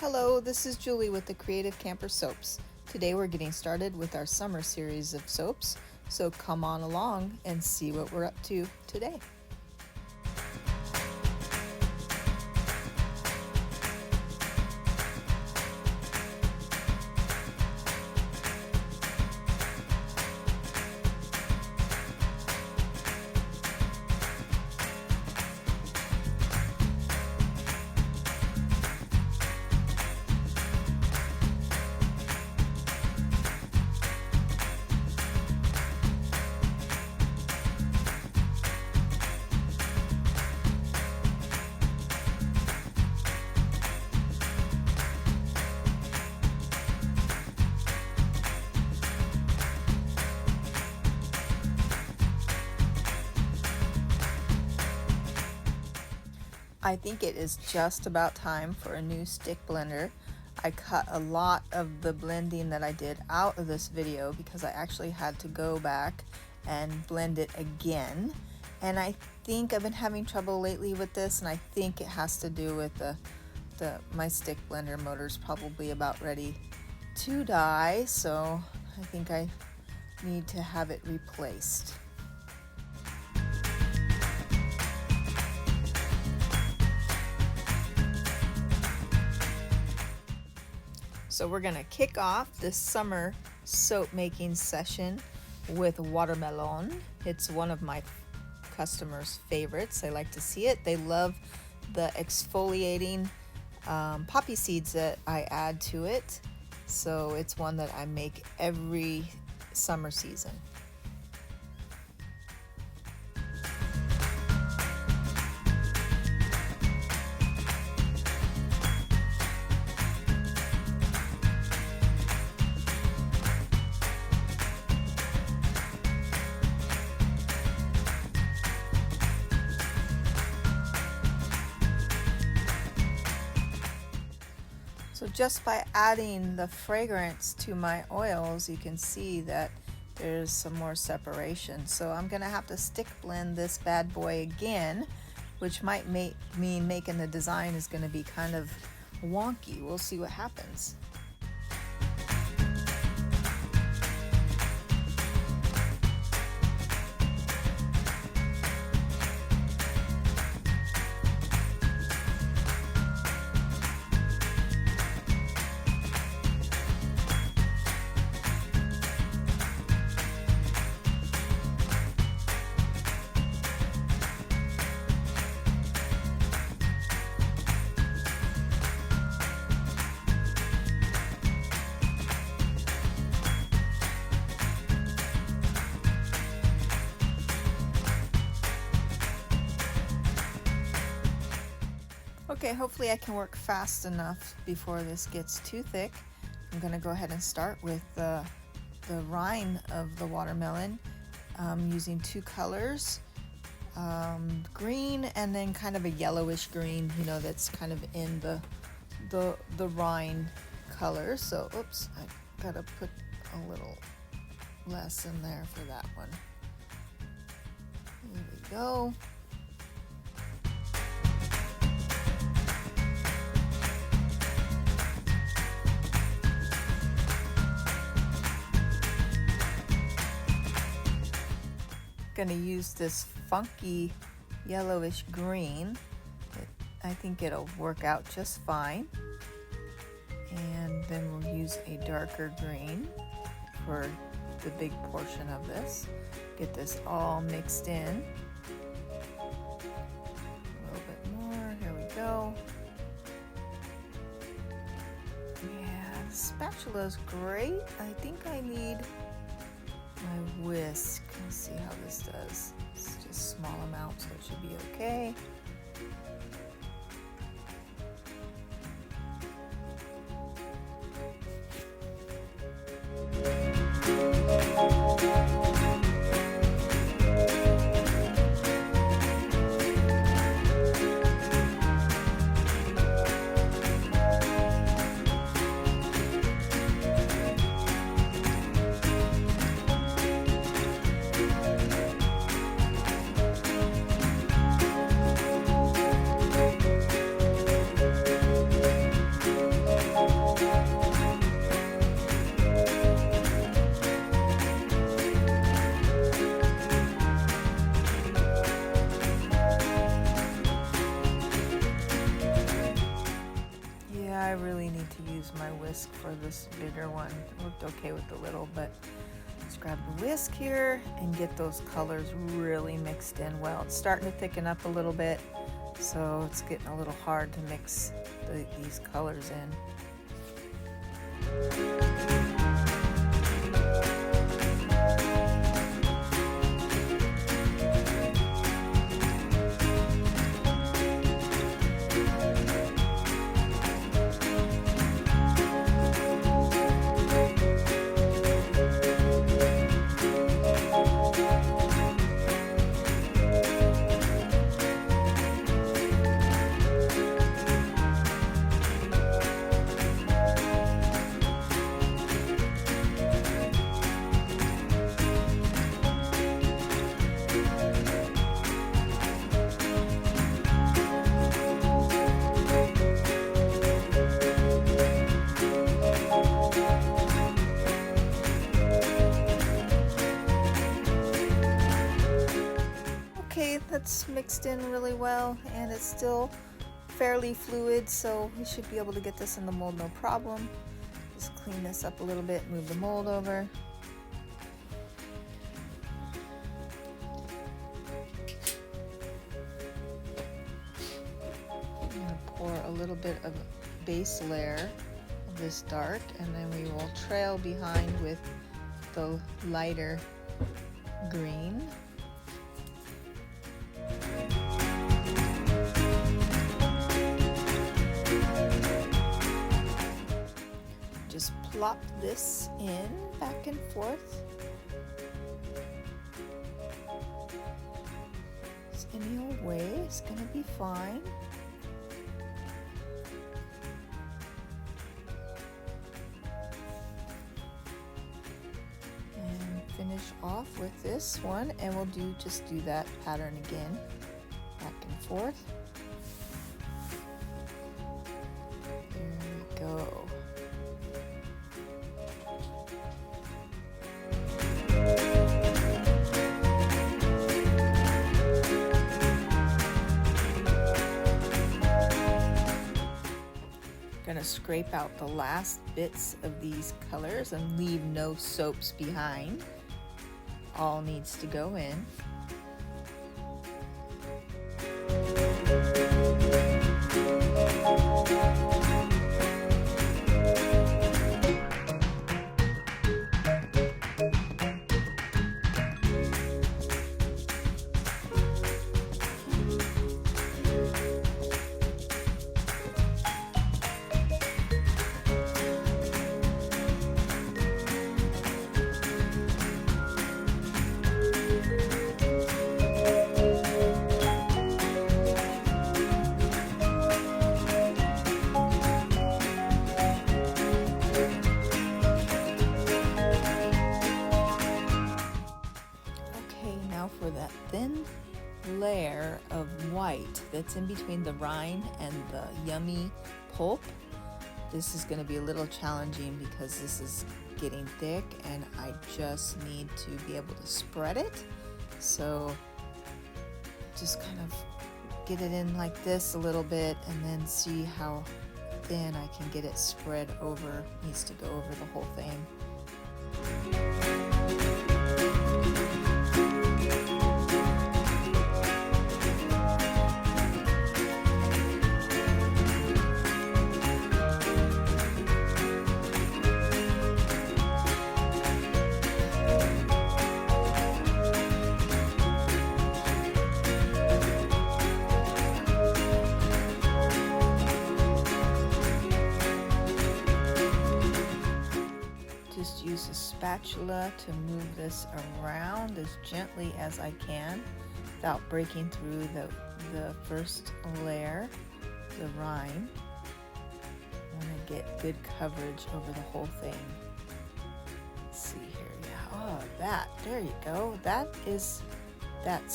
Hello, this is Julie with the Creative Camper Soaps. Today we're getting started with our summer series of soaps, so come on along and see what we're up to today. I think it is just about time for a new stick blender. I cut a lot of the blending that I did out of this video because I actually had to go back and blend it again. And I think I've been having trouble lately with this, and I think it has to do with my stick blender motor's probably about ready to die, so I think I need to have it replaced. So we're gonna kick off this summer soap making session with watermelon. It's one of my customers' favorites. They like to see it. They love the exfoliating poppy seeds that I add to it. So it's one that I make every summer season. So just by adding the fragrance to my oils, you can see that there's some more separation. So I'm gonna have to stick blend this bad boy again, which might mean making the design is gonna be kind of wonky. We'll see what happens. Okay, hopefully I can work fast enough before this gets too thick. I'm going to go ahead and start with the rind of the watermelon using two colors, green and then kind of a yellowish green, you know, that's kind of in the rind color. So, oops, I got to put a little less in there for that one. There we go. Going to use this funky yellowish green. I think it'll work out just fine. And then we'll use a darker green for the big portion of this. Get this all mixed in. A little bit more. Here we go. Yeah, the spatula's great. I think I need my whisk. Let's see how this does. It's just small amounts, so it should be okay. really need to use my whisk for this bigger one. It worked okay with the little, but let's grab the whisk here and get those colors really mixed in well. It's starting to thicken up a little bit, so it's getting a little hard to mix these colors in. Okay, that's mixed in really well, and it's still fairly fluid, so we should be able to get this in the mold no problem. Just clean this up a little bit, move the mold over. I'm going to pour a little bit of base layer of this dark, and then we will trail behind with the lighter green. Just plop this in back and forth. It's any old way, it's gonna be fine. And finish off with this one, and we'll just do that pattern again, back and forth. There we go. Gonna scrape out the last bits of these colors and leave no soaps behind. All needs to go in. For that thin layer of white that's in between the rind and the yummy pulp, this is going to be a little challenging because this is getting thick and I just need to be able to spread it. So just kind of get it in like this a little bit and then see how thin I can get it spread over. It needs to go over the whole thing. Just use a spatula to move this around as gently as I can without breaking through the first layer, the rind. I want to get good coverage over the whole thing. Let's see here, yeah, oh there you go. That's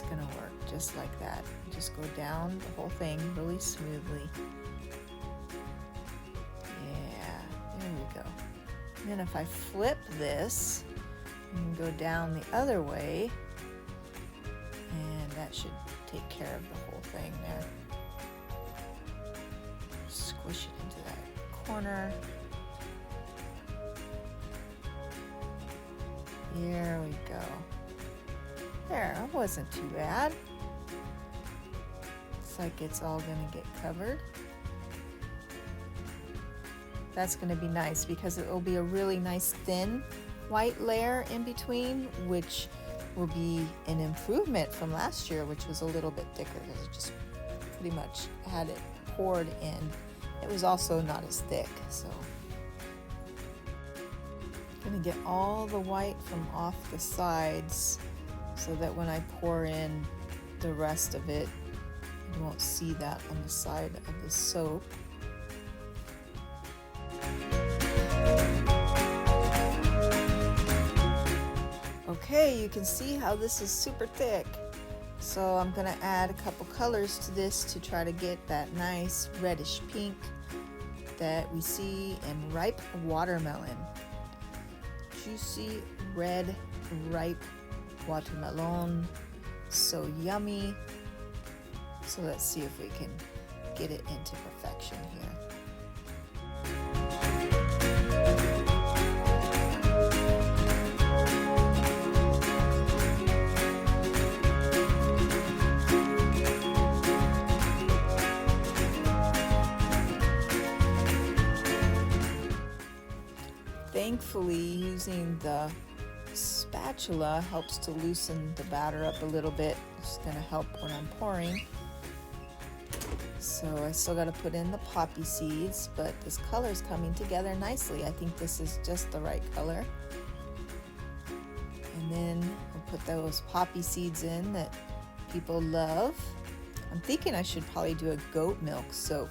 gonna work just like that. Just go down the whole thing really smoothly. Yeah, there we go. And then if I flip this, you can go down the other way, and that should take care of the whole thing there. Squish it into that corner. There we go. There, that wasn't too bad. Looks like it's all gonna get covered. That's gonna be nice because it will be a really nice thin white layer in between, which will be an improvement from last year, which was a little bit thicker because it just pretty much had it poured in. It was also not as thick, so I'm gonna get all the white from off the sides so that when I pour in the rest of it, you won't see that on the side of the soap. Okay, you can see how this is super thick. So I'm gonna add a couple colors to this to try to get that nice reddish pink that we see in ripe watermelon. Juicy red ripe watermelon, so yummy. So let's see if we can get it into perfection here. Thankfully, using the spatula helps to loosen the batter up a little bit. It's going to help when I'm pouring. So I still got to put in the poppy seeds, but this color is coming together nicely. I think this is just the right color. And then I'll put those poppy seeds in that people love. I'm thinking I should probably do a goat milk soap.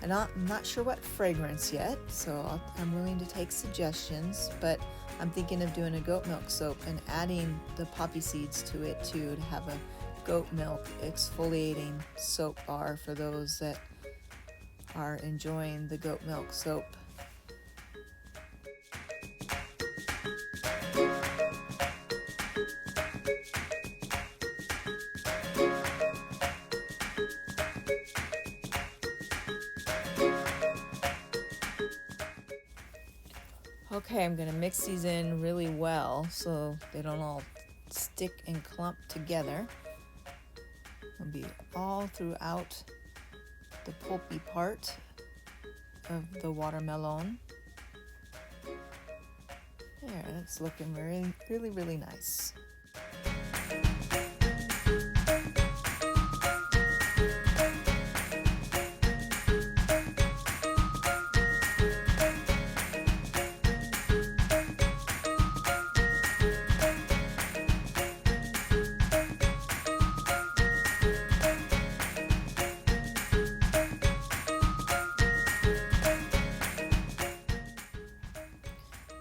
And I'm not sure what fragrance yet, so I'm willing to take suggestions, but I'm thinking of doing a goat milk soap and adding the poppy seeds to it too, to have a goat milk exfoliating soap bar for those that are enjoying the goat milk soap. Okay, I'm going to mix these in really well so they don't all stick and clump together. It'll be all throughout the pulpy part of the watermelon. There, that's looking really nice.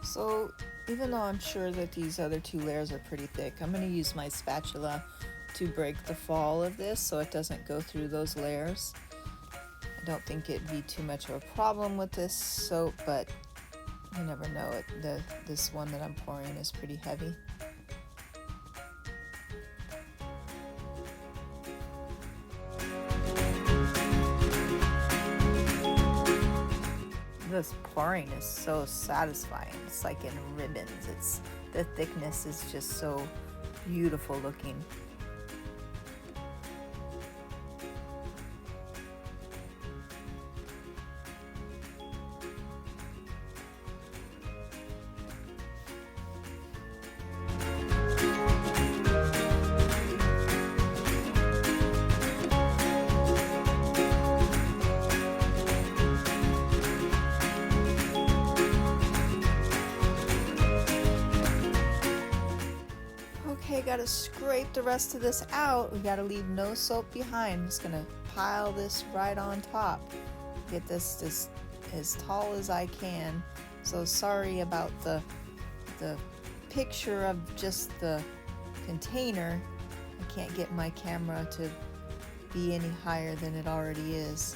So even though I'm sure that these other two layers are pretty thick, I'm going to use my spatula to break the fall of this so it doesn't go through those layers. I don't think it'd be too much of a problem with this soap, but you never know. This one that I'm pouring is pretty heavy. This pouring is so satisfying. It's like in ribbons. The thickness is just so beautiful looking. Okay, gotta scrape the rest of this out. We gotta leave no soap behind. I'm just gonna pile this right on top. Get this as tall as I can. So sorry about the picture of just the container. I can't get my camera to be any higher than it already is.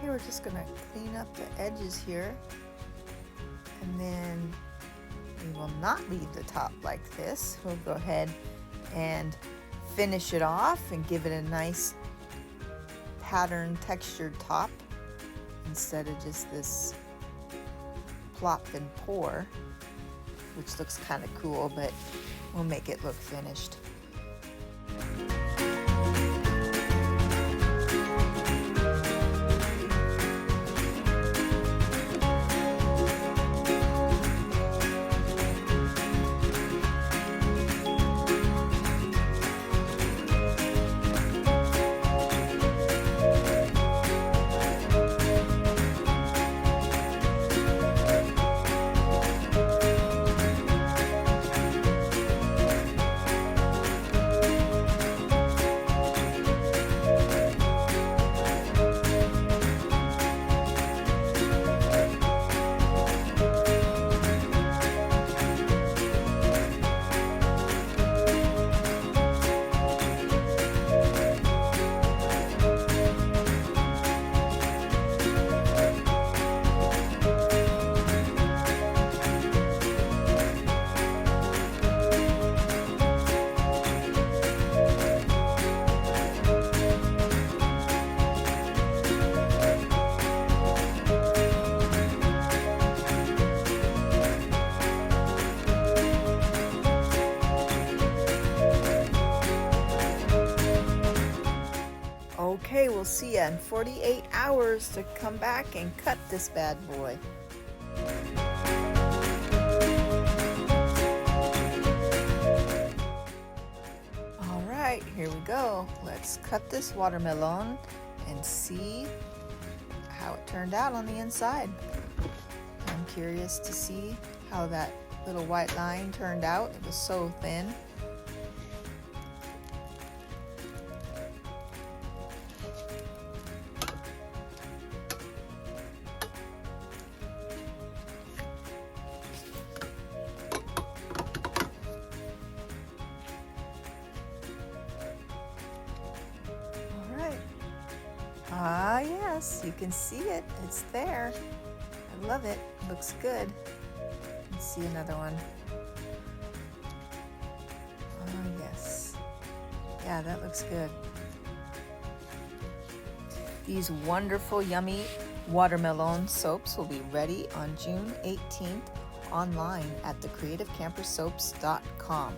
Okay, we're just gonna clean up the edges here, and then we will not leave the top like this. We'll go ahead and finish it off and give it a nice pattern textured top instead of just this plop and pour, which looks kind of cool, but we'll make it look finished. Okay, we'll see you in 48 hours to come back and cut this bad boy. All right, here we go. Let's cut this watermelon and see how it turned out on the inside. I'm curious to see how that little white line turned out. It was so thin. Ah, yes, you can see it. It's there. I love it. Looks good. Let's see another one. Oh, yes. Yeah, that looks good. These wonderful, yummy watermelon soaps will be ready on June 18th online at thecreativecampersoaps.com.